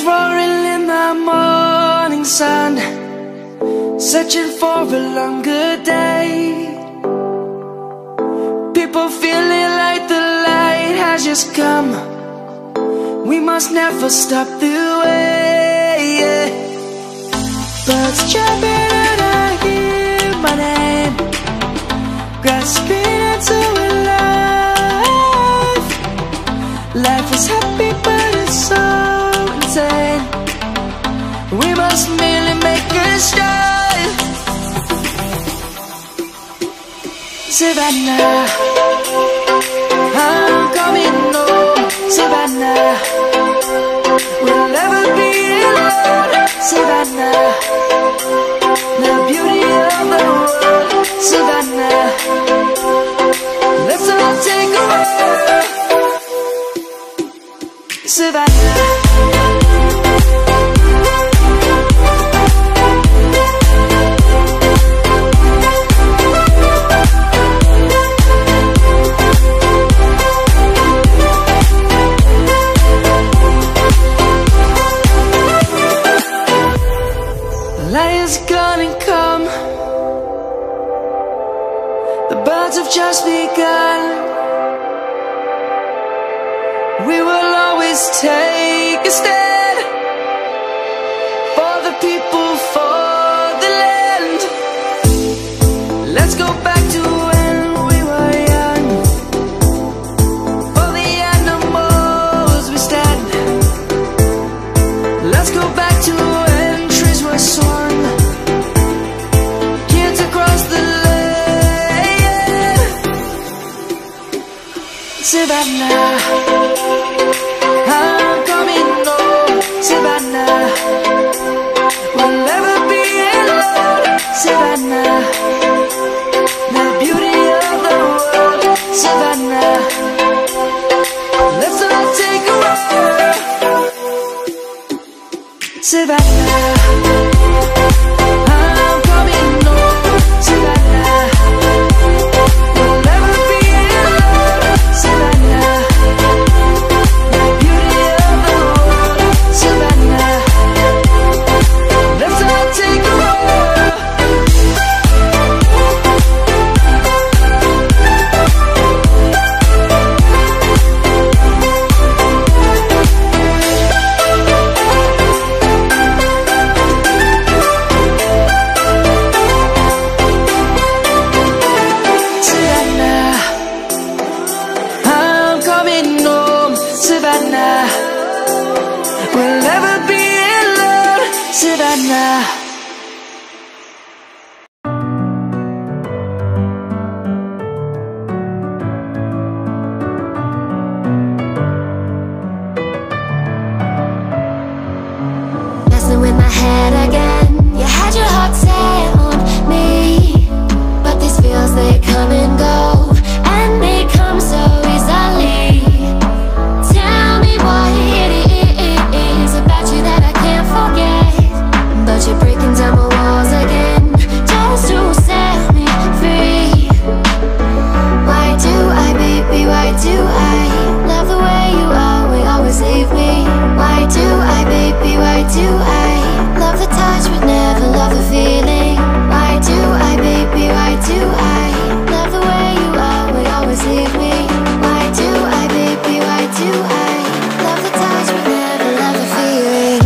roaring in the morning sun, searching for a longer day. People feeling like the light has just come. We must never stop the way. Birds chirping and I hear my name, grasping into a life. Life is happy but it's so insane. We must merely make a start. Savannah, I'm coming home. Savannah, we'll never be alone. Savannah, the beauty of the world. Savannah, let's all take a walk. Savannah, light is gonna come. The birds have just begun. We will always take a stand for the people, for the land. Let's go back to when we were young. For the animals we stand. Let's go back to when trees were swung, kids across the land. Savannah, I'm coming home. Savannah, we'll never be alone. Savannah, the beauty of the world. Savannah, let's all take a walk. Savannah, I'm coming home. Savannah, we'll never be alone. Savannah, the beauty of the world. Savannah, let's all take a walk. Savannah, I'm coming home. Savannah, we'll never be alone. Savannah. Messing with my head again. You had your heart set on me, but these feels, they come and go, and they come so easily. Tell me what it is about you that I can't forget, but you're breaking down my walls again, just to set me free. Why do I, baby, why do I love the way you always leave me? Why do I, baby, why do I love the touch but never love the feeling? Why do I, baby, why do I love the way you always leave me? Why do I, baby, why do I love the touch but never love the feeling?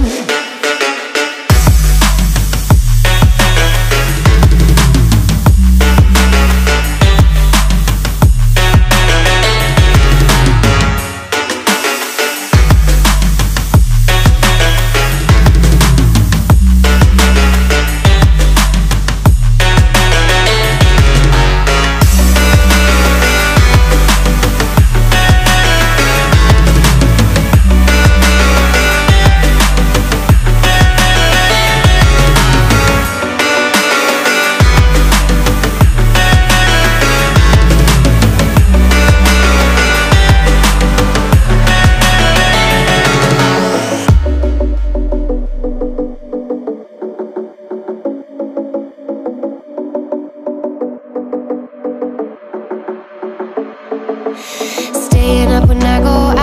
Staying up when I go out.